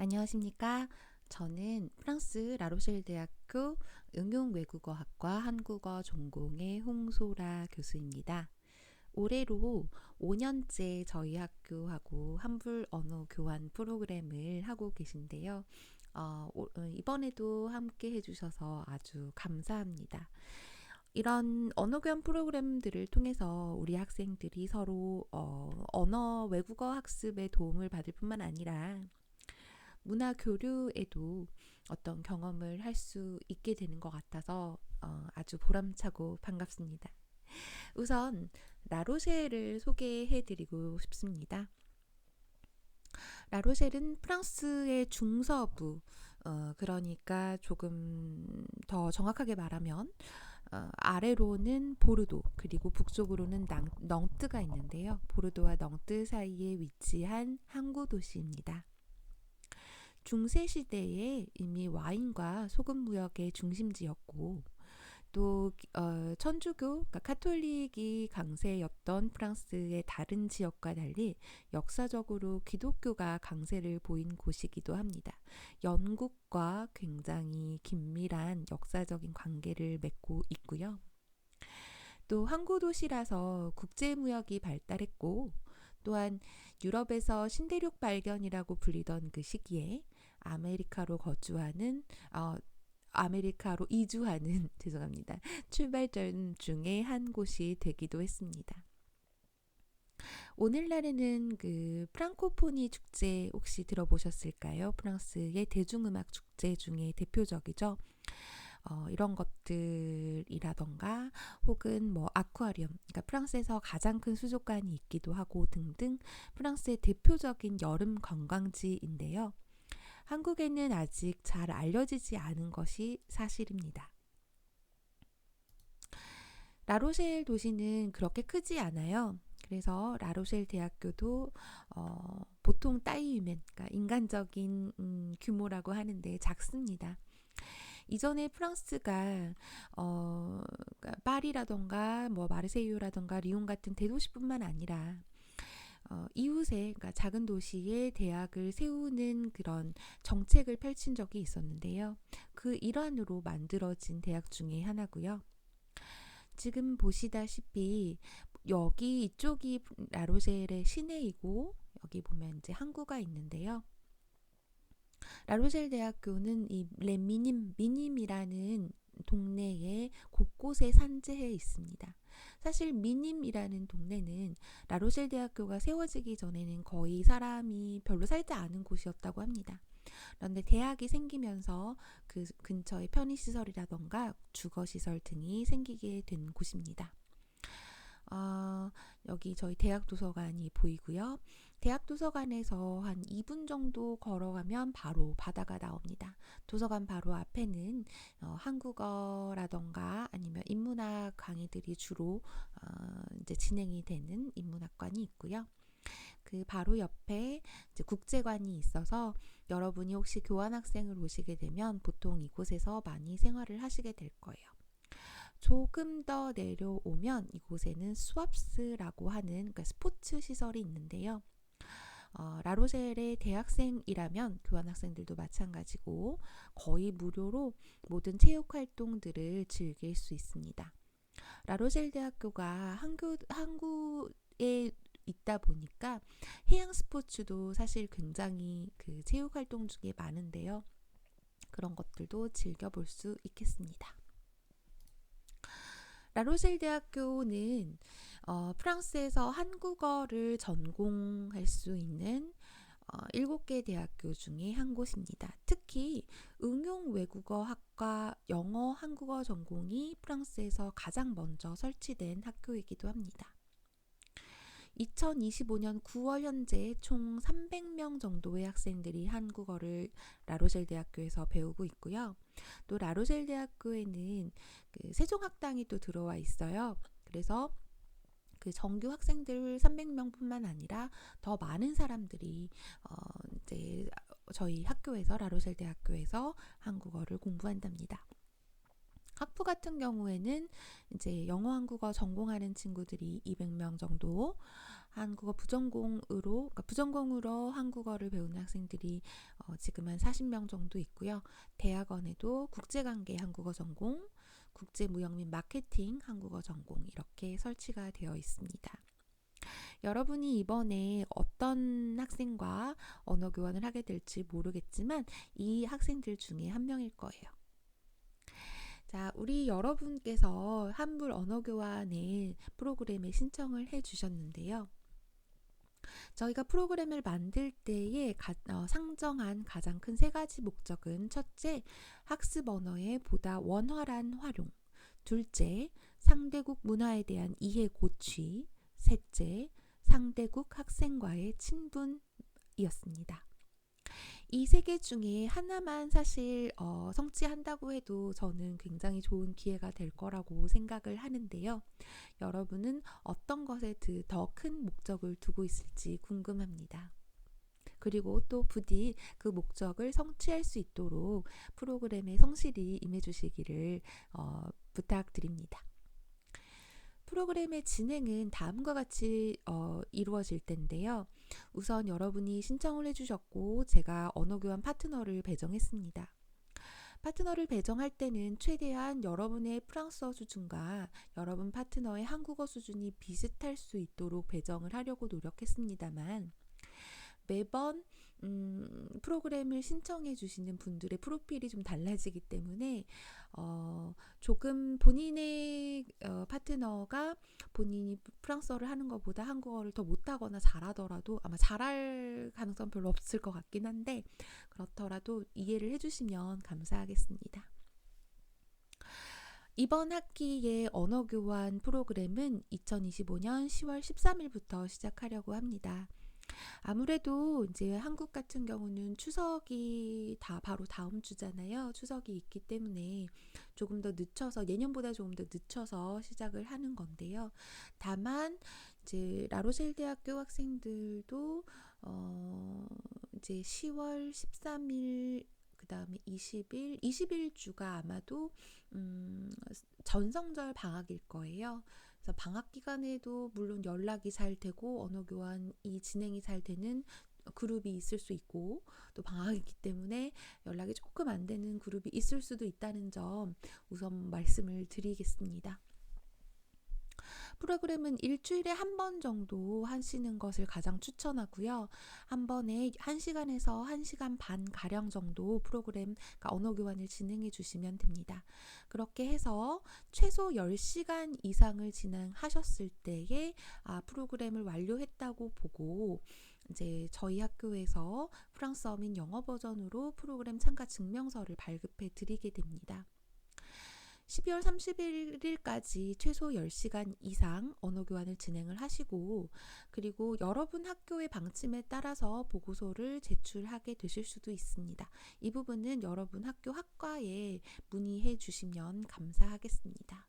안녕하십니까? 저는 프랑스 라로셸 대학교 응용외국어학과 한국어 전공의 홍소라 교수입니다. 올해로 5년째 저희 학교하고 한불 언어 교환 프로그램을 하고 계신데요. 이번에도 함께 해주셔서 아주 감사합니다. 이런 언어 교환 프로그램들을 통해서 우리 학생들이 서로 언어 외국어 학습에 도움을 받을 뿐만 아니라 문화 교류에도 어떤 경험을 할 수 있게 되는 것 같아서 아주 보람차고 반갑습니다. 우선 라로셸을 소개해드리고 싶습니다. 라로셸은 프랑스의 중서부, 그러니까 조금 더 정확하게 말하면 아래로는 보르도, 그리고 북쪽으로는 넝뜨가 있는데요. 보르도와 넝뜨 사이에 위치한 항구 도시입니다. 중세 시대에 이미 와인과 소금 무역의 중심지였고, 또 천주교, 그러니까 카톨릭이 강세였던 프랑스의 다른 지역과 달리 역사적으로 기독교가 강세를 보인 곳이기도 합니다. 영국과 굉장히 긴밀한 역사적인 관계를 맺고 있고요. 또 항구 도시라서 국제 무역이 발달했고, 또한 유럽에서 신대륙 발견이라고 불리던 그 시기에 아메리카로 거주하는 아메리카로 이주하는 죄송합니다. 출발점 중에 한 곳이 되기도 했습니다. 오늘날에는 그 프랑코포니 축제 혹시 들어보셨을까요? 프랑스의 대중음악 축제 중에 대표적이죠. 이런 것들이라던가 혹은 뭐 아쿠아리움, 그러니까 프랑스에서 가장 큰 수족관이 있기도 하고 등등 프랑스의 대표적인 여름 관광지인데요. 한국에는 아직 잘 알려지지 않은 것이 사실입니다. 라로셸 도시는 그렇게 크지 않아요. 그래서 라로셸 대학교도 보통 따이유멘, 그러니까 인간적인 규모라고 하는데 작습니다. 이전에 프랑스가 그러니까 파리라던가 뭐 마르세유라던가 리옹 같은 대도시뿐만 아니라 이웃에, 그러니까 작은 도시에 대학을 세우는 그런 정책을 펼친 적이 있었는데요. 그 일환으로 만들어진 대학 중에 하나고요. 지금 보시다시피 여기 이쪽이 라로셸의 시내이고, 여기 보면 이제 항구가 있는데요. 라로셸 대학교는 이 미님이라는 동네에 곳곳에 산재해 있습니다. 사실 미님이라는 동네는 라로셸 대학교가 세워지기 전에는 거의 사람이 별로 살지 않은 곳이었다고 합니다. 그런데 대학이 생기면서 그 근처에 편의시설이라던가 주거시설 등이 생기게 된 곳입니다. 여기 저희 대학 도서관이 보이고요. 대학 도서관에서 한 2분 정도 걸어가면 바로 바다가 나옵니다. 도서관 바로 앞에는 한국어라던가 아니면 인문학 강의들이 주로 이제 진행이 되는 인문학관이 있고요. 그 바로 옆에 이제 국제관이 있어서 여러분이 혹시 교환학생을 오시게 되면 보통 이곳에서 많이 생활을 하시게 될 거예요. 조금 더 내려오면 이곳에는 스왑스라고 하는 그러니까 스포츠 시설이 있는데요. 라로셸의 대학생이라면 교환학생들도 마찬가지고 거의 무료로 모든 체육 활동들을 즐길 수 있습니다. 라로셸 대학교가 항구에 있다 보니까 해양 스포츠도 사실 굉장히 그 체육 활동 중에 많은데요. 그런 것들도 즐겨볼 수 있겠습니다. 라로셸 대학교는 프랑스에서 한국어를 전공할 수 있는 7개 대학교 중에 한 곳입니다. 특히 응용 외국어 학과 영어 한국어 전공이 프랑스에서 가장 먼저 설치된 학교이기도 합니다. 2025년 9월 현재 총 300명 정도의 학생들이 한국어를 라로셸 대학교에서 배우고 있고요. 또 라로셸 대학교에는 그 세종학당이 또 들어와 있어요. 그래서 그 정규 학생들 300명뿐만 아니라 더 많은 사람들이 이제 저희 학교에서 라로셸 대학교에서 한국어를 공부한답니다. 학부 같은 경우에는 이제 영어 한국어 전공하는 친구들이 200명 정도, 한국어 부전공으로, 그러니까 부전공으로 한국어를 배우는 학생들이 지금 한 40명 정도 있고요. 대학원에도 국제관계 한국어 전공, 국제무역 및 마케팅 한국어 전공 이렇게 설치가 되어 있습니다. 여러분이 이번에 어떤 학생과 언어 교환을 하게 될지 모르겠지만 이 학생들 중에 한 명일 거예요. 자, 우리 여러분께서 한불 언어 교환의 프로그램에 신청을 해 주셨는데요. 저희가 프로그램을 만들 때에 상정한 가장 큰 세 가지 목적은 첫째, 학습 언어의 보다 원활한 활용, 둘째, 상대국 문화에 대한 이해 고취, 셋째, 상대국 학생과의 친분이었습니다. 이 세 개 중에 하나만 사실 성취한다고 해도 저는 굉장히 좋은 기회가 될 거라고 생각을 하는데요. 여러분은 어떤 것에 더 큰 목적을 두고 있을지 궁금합니다. 그리고 또 부디 그 목적을 성취할 수 있도록 프로그램에 성실히 임해주시기를 부탁드립니다. 프로그램의 진행은 다음과 같이 이루어질 텐데요. 우선 여러분이 신청을 해주셨고 제가 언어교환 파트너를 배정했습니다. 파트너를 배정할 때는 최대한 여러분의 프랑스어 수준과 여러분 파트너의 한국어 수준이 비슷할 수 있도록 배정을 하려고 노력했습니다만 매번 프로그램을 신청해 주시는 분들의 프로필이 좀 달라지기 때문에 조금 본인의 파트너가 본인이 프랑스어를 하는 것보다 한국어를 더 못하거나 잘하더라도 아마 잘할 가능성 별로 없을 것 같긴 한데 그렇더라도 이해를 해주시면 감사하겠습니다. 이번 학기의 언어교환 프로그램은 2025년 10월 13일부터 시작하려고 합니다. 아무래도 이제 한국 같은 경우는 추석이 다 바로 다음 주잖아요. 추석이 있기 때문에 조금 더 늦춰서 예년보다 조금 더 늦춰서 시작을 하는 건데요. 다만 이제 라로셀 대학교 학생들도 이제 10월 13일 그다음에 20일 주가 아마도 전성절 방학일 거예요. 그래서 방학 기간에도 물론 연락이 잘 되고 언어 교환이 진행이 잘 되는 그룹이 있을 수 있고 또 방학이기 때문에 연락이 조금 안 되는 그룹이 있을 수도 있다는 점 우선 말씀을 드리겠습니다. 프로그램은 일주일에 한 번 정도 하시는 것을 가장 추천하고요. 한 번에 1시간에서 1시간 반 가량 정도 프로그램, 그러니까 언어 교환을 진행해 주시면 됩니다. 그렇게 해서 최소 10시간 이상을 진행하셨을 때에 프로그램을 완료했다고 보고 이제 저희 학교에서 프랑스어 및 영어 버전으로 프로그램 참가 증명서를 발급해 드리게 됩니다. 12월 31일까지 최소 10시간 이상 언어 교환을 진행을 하시고 그리고 여러분 학교의 방침에 따라서 보고서를 제출하게 되실 수도 있습니다. 이 부분은 여러분 학교 학과에 문의해 주시면 감사하겠습니다.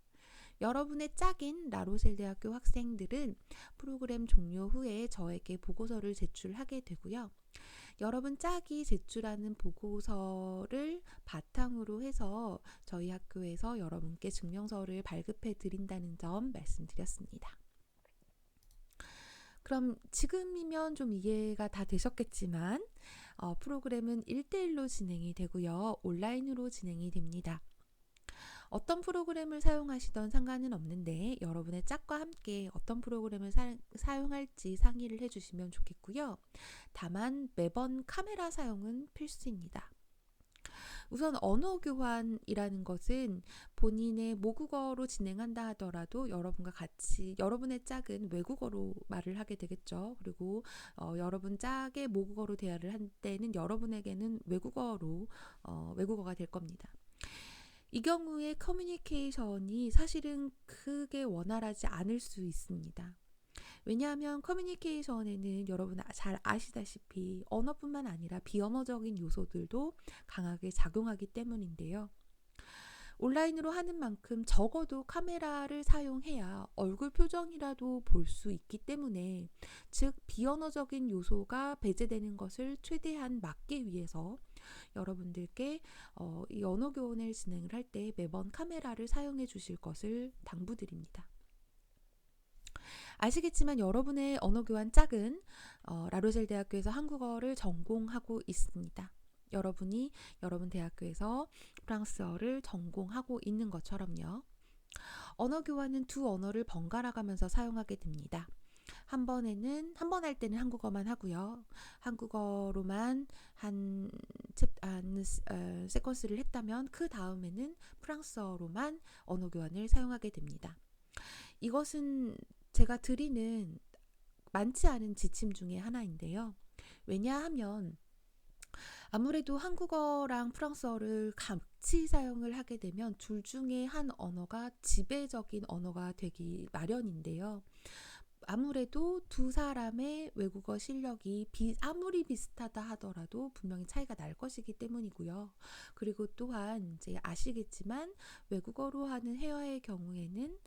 여러분의 짝인 라로셀 대학교 학생들은 프로그램 종료 후에 저에게 보고서를 제출하게 되고요. 여러분 짝이 제출하는 보고서를 바탕으로 해서 저희 학교에서 여러분께 증명서를 발급해 드린다는 점 말씀드렸습니다. 그럼 지금이면 좀 이해가 다 되셨겠지만 프로그램은 1대1로 진행이 되고요. 온라인으로 진행이 됩니다. 어떤 프로그램을 사용하시던 상관은 없는데 여러분의 짝과 함께 어떤 프로그램을 사용할지 상의를 해주시면 좋겠고요. 다만 매번 카메라 사용은 필수입니다. 우선 언어 교환이라는 것은 본인의 모국어로 진행한다 하더라도 여러분과 같이 여러분의 짝은 외국어로 말을 하게 되겠죠. 그리고 여러분 짝의 모국어로 대화를 할 때는 여러분에게는 외국어가 될 겁니다. 이 경우에 커뮤니케이션이 사실은 크게 원활하지 않을 수 있습니다. 왜냐하면 커뮤니케이션에는 여러분 잘 아시다시피 언어뿐만 아니라 비언어적인 요소들도 강하게 작용하기 때문인데요. 온라인으로 하는 만큼 적어도 카메라를 사용해야 얼굴 표정이라도 볼 수 있기 때문에 즉 비언어적인 요소가 배제되는 것을 최대한 막기 위해서 여러분들께 이 언어 교환을 진행을 할 때 매번 카메라를 사용해 주실 것을 당부드립니다. 아시겠지만 여러분의 언어교환 짝은 라로셀 대학교에서 한국어를 전공하고 있습니다. 여러분이 여러분 대학교에서 프랑스어를 전공하고 있는 것처럼요. 언어교환은 두 언어를 번갈아 가면서 사용하게 됩니다. 한 번 할 때는 한국어만 하고요. 한국어로만 한 세퀀스를 했다면 그 다음에는 프랑스어로만 언어 교환을 사용하게 됩니다. 이것은 제가 드리는 많지 않은 지침 중에 하나인데요. 왜냐하면 아무래도 한국어랑 프랑스어를 같이 사용을 하게 되면 둘 중에 한 언어가 지배적인 언어가 되기 마련인데요. 아무래도 두 사람의 외국어 실력이 아무리 비슷하다 하더라도 분명히 차이가 날 것이기 때문이고요. 그리고 또한 이제 아시겠지만 외국어로 하는 회화의 경우에는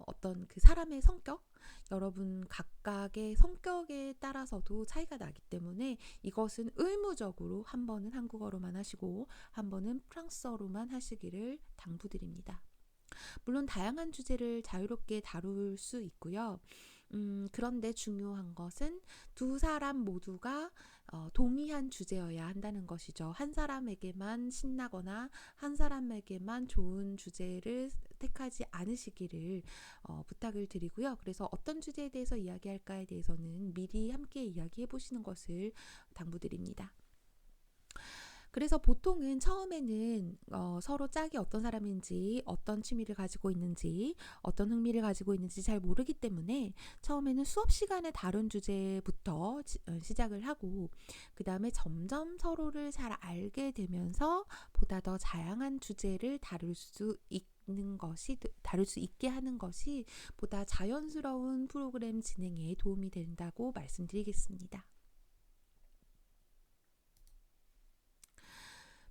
어떤 그 사람의 성격, 여러분 각각의 성격에 따라서도 차이가 나기 때문에 이것은 의무적으로 한 번은 한국어로만 하시고 한 번은 프랑스어로만 하시기를 당부드립니다. 물론 다양한 주제를 자유롭게 다룰 수 있고요. 그런데 중요한 것은 두 사람 모두가 동의한 주제여야 한다는 것이죠. 한 사람에게만 신나거나 한 사람에게만 좋은 주제를 택하지 않으시기를 부탁을 드리고요. 그래서 어떤 주제에 대해서 이야기할까에 대해서는 미리 함께 이야기해 보시는 것을 당부드립니다. 그래서 보통은 처음에는 서로 짝이 어떤 사람인지, 어떤 취미를 가지고 있는지, 어떤 흥미를 가지고 있는지 잘 모르기 때문에 처음에는 수업 시간에 다룬 주제부터 시작을 하고 그 다음에 점점 서로를 잘 알게 되면서 보다 더 다양한 주제를 다룰 수 있게 하는 것이 보다 자연스러운 프로그램 진행에 도움이 된다고 말씀드리겠습니다.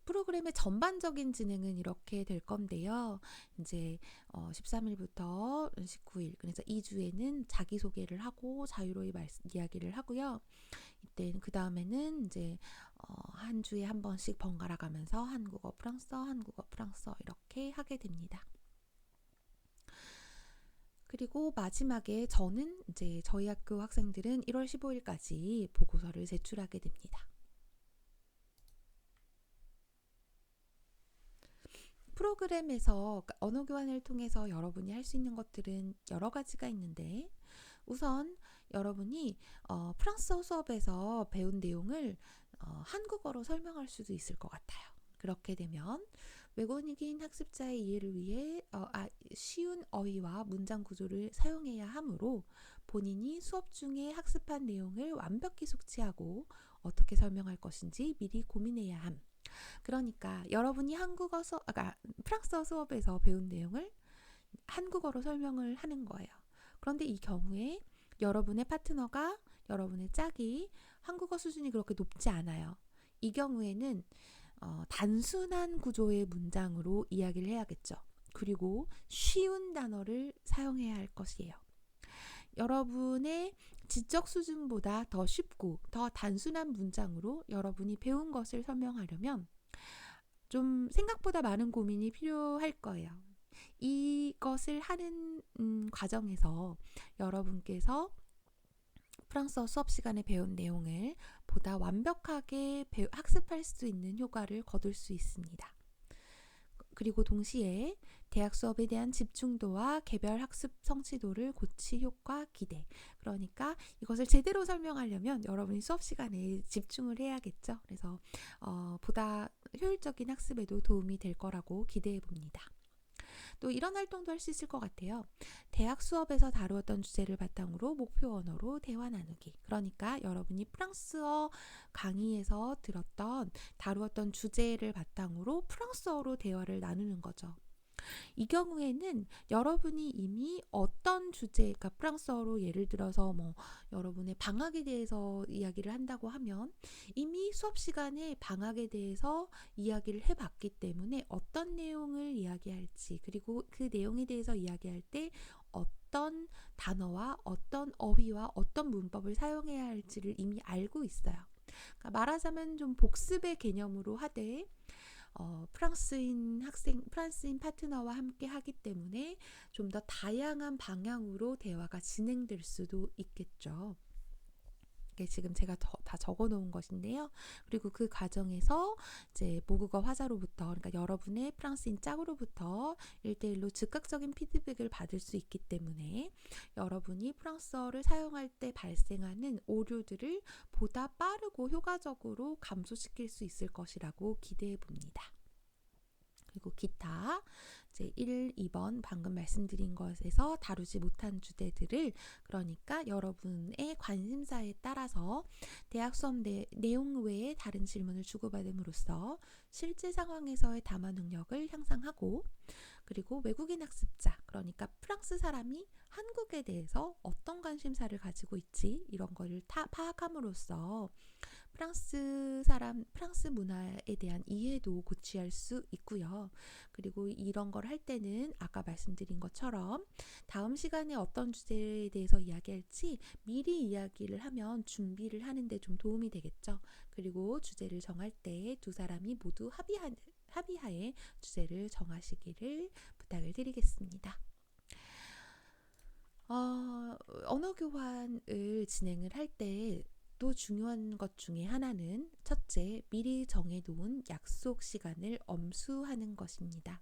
프로그램의 전반적인 진행은 이렇게 될 건데요. 이제 13일부터 19일, 그래서 2주에는 자기소개를 하고 자유로이 이야기를 하고요. 이때 그 다음에는 이제 한 주에 한 번씩 번갈아 가면서 한국어, 프랑스어 이렇게 하게 됩니다. 그리고 마지막에 저는 이제 저희 학교 학생들은 1월 15일까지 보고서를 제출하게 됩니다. 프로그램에서 언어 교환을 통해서 여러분이 할 수 있는 것들은 여러 가지가 있는데 우선 여러분이 프랑스어 수업에서 배운 내용을 한국어로 설명할 수도 있을 것 같아요. 그렇게 되면 외국인 학습자의 이해를 위해 쉬운 어휘와 문장 구조를 사용해야 하므로 본인이 수업 중에 학습한 내용을 완벽히 숙지하고 어떻게 설명할 것인지 미리 고민해야 함. 그러니까 여러분이 프랑스어 수업에서 배운 내용을 한국어로 설명을 하는 거예요. 그런데 이 경우에 여러분의 파트너가, 여러분의 짝이 한국어 수준이 그렇게 높지 않아요. 이 경우에는 단순한 구조의 문장으로 이야기를 해야겠죠. 그리고 쉬운 단어를 사용해야 할 것이에요. 여러분의 지적 수준보다 더 쉽고 더 단순한 문장으로 여러분이 배운 것을 설명하려면 좀 생각보다 많은 고민이 필요할 거예요. 이것을 하는 과정에서 여러분께서 프랑스어 수업 시간에 배운 내용을 보다 완벽하게 학습할 수 있는 효과를 거둘 수 있습니다. 그리고 동시에 대학 수업에 대한 집중도와 개별 학습 성취도를 고치 효과 기대. 그러니까 이것을 제대로 설명하려면 여러분이 수업 시간에 집중을 해야겠죠. 그래서 보다 효율적인 학습에도 도움이 될 거라고 기대해 봅니다. 또 이런 활동도 할 수 있을 것 같아요. 대학 수업에서 다루었던 주제를 바탕으로 목표 언어로 대화 나누기. 그러니까 여러분이 프랑스어 강의에서 다루었던 주제를 바탕으로 프랑스어로 대화를 나누는 거죠. 이 경우에는 여러분이 이미 어떤 주제, 그러니까 프랑스어로 예를 들어서 여러분의 방학에 대해서 이야기를 한다고 하면 이미 수업 시간에 방학에 대해서 이야기를 해봤기 때문에 어떤 내용을 이야기할지, 그리고 그 내용에 대해서 이야기할 때 어떤 단어와 어떤 어휘와 어떤 문법을 사용해야 할지를 이미 알고 있어요. 그러니까 말하자면 좀 복습의 개념으로 하되 프랑스인 파트너와 함께 하기 때문에 좀 더 다양한 방향으로 대화가 진행될 수도 있겠죠. 이게 지금 제가 다 적어 놓은 것인데요. 그리고 그 과정에서 이제 모국어 화자로부터, 그러니까 여러분의 프랑스인 짝으로부터 1대1로 즉각적인 피드백을 받을 수 있기 때문에 여러분이 프랑스어를 사용할 때 발생하는 오류들을 보다 빠르고 효과적으로 감소시킬 수 있을 것이라고 기대해 봅니다. 그리고 기타 이제 1, 2번 방금 말씀드린 것에서 다루지 못한 주제들을, 그러니까 여러분의 관심사에 따라서 대학 수업 내용 외에 다른 질문을 주고받음으로써 실제 상황에서의 담화 능력을 향상하고, 그리고 외국인 학습자, 그러니까 프랑스 사람이 한국에 대해서 어떤 관심사를 가지고 있지, 이런 거를 파악함으로써 프랑스 문화에 대한 이해도 고취할 수 있고요. 그리고 이런 걸 할 때는 아까 말씀드린 것처럼 다음 시간에 어떤 주제에 대해서 이야기할지 미리 이야기를 하면 준비를 하는데 좀 도움이 되겠죠. 그리고 주제를 정할 때 두 사람이 모두 합의하에 주제를 정하시기를 부탁을 드리겠습니다. 언어 교환을 진행을 할 때 또 중요한 것 중에 하나는, 첫째, 미리 정해놓은 약속 시간을 엄수하는 것입니다.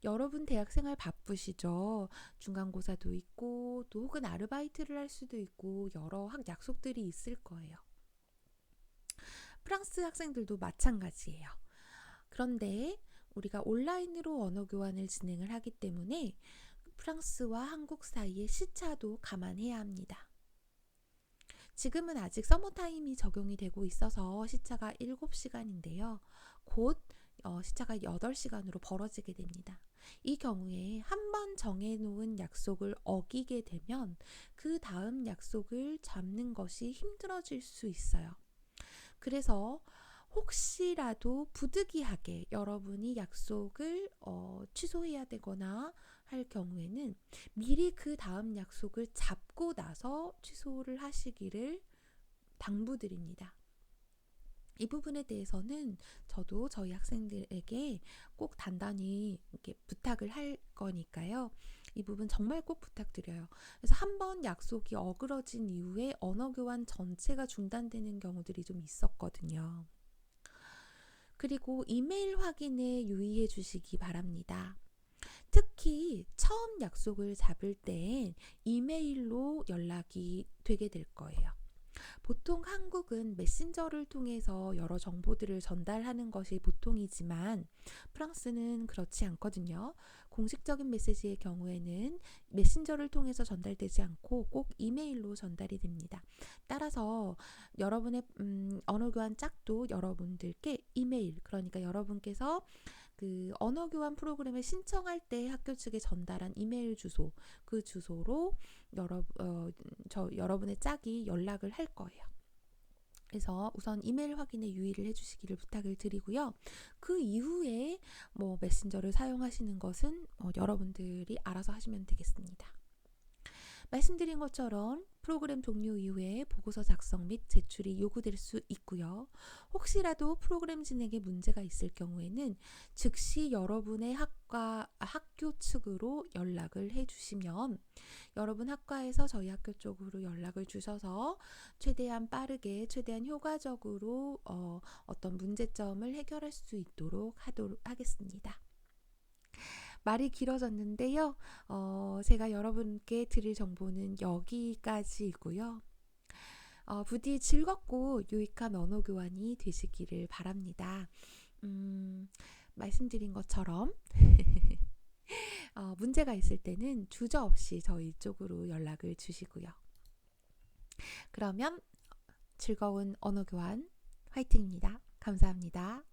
여러분 대학생활 바쁘시죠? 중간고사도 있고 또 혹은 아르바이트를 할 수도 있고 여러 약속들이 있을 거예요. 프랑스 학생들도 마찬가지예요. 그런데 우리가 온라인으로 언어 교환을 진행을 하기 때문에 프랑스와 한국 사이의 시차도 감안해야 합니다. 지금은 아직 서머타임이 적용이 되고 있어서 시차가 7시간인데요. 곧 시차가 8시간으로 벌어지게 됩니다. 이 경우에 한 번 정해놓은 약속을 어기게 되면 그 다음 약속을 잡는 것이 힘들어질 수 있어요. 그래서 혹시라도 부득이하게 여러분이 약속을 취소해야 되거나 할 경우에는 미리 그 다음 약속을 잡고 나서 취소를 하시기를 당부드립니다. 이 부분에 대해서는 저도 저희 학생들에게 꼭 단단히 이렇게 부탁을 할 거니까요. 이 부분 정말 꼭 부탁드려요. 그래서 한 번 약속이 어그러진 이후에 언어 교환 전체가 중단되는 경우들이 좀 있었거든요. 그리고 이메일 확인에 유의해 주시기 바랍니다. 특히 처음 약속을 잡을 땐 이메일로 연락이 되게 될 거예요. 보통 한국은 메신저를 통해서 여러 정보들을 전달하는 것이 보통이지만 프랑스는 그렇지 않거든요. 공식적인 메시지의 경우에는 메신저를 통해서 전달되지 않고 꼭 이메일로 전달이 됩니다. 따라서 여러분의 언어 교환 짝도 여러분들께 이메일, 그러니까 여러분께서 그 언어 교환 프로그램을 신청할 때 학교 측에 전달한 이메일 주소, 그 주소로 여러분의 짝이 연락을 할 거예요. 그래서 우선 이메일 확인에 유의를 해주시기를 부탁을 드리고요. 그 이후에 메신저를 사용하시는 것은 여러분들이 알아서 하시면 되겠습니다. 말씀드린 것처럼 프로그램 종료 이후에 보고서 작성 및 제출이 요구될 수 있고요. 혹시라도 프로그램 진행에 문제가 있을 경우에는 즉시 여러분의 학교 측으로 연락을 해주시면 여러분 학과에서 저희 학교 쪽으로 연락을 주셔서 최대한 빠르게, 최대한 효과적으로 어떤 문제점을 해결할 수 있도록 하겠습니다. 말이 길어졌는데요. 제가 여러분께 드릴 정보는 여기까지이고요. 부디 즐겁고 유익한 언어 교환이 되시기를 바랍니다. 말씀드린 것처럼 문제가 있을 때는 주저없이 저희 쪽으로 연락을 주시고요. 그러면 즐거운 언어 교환 화이팅입니다. 감사합니다.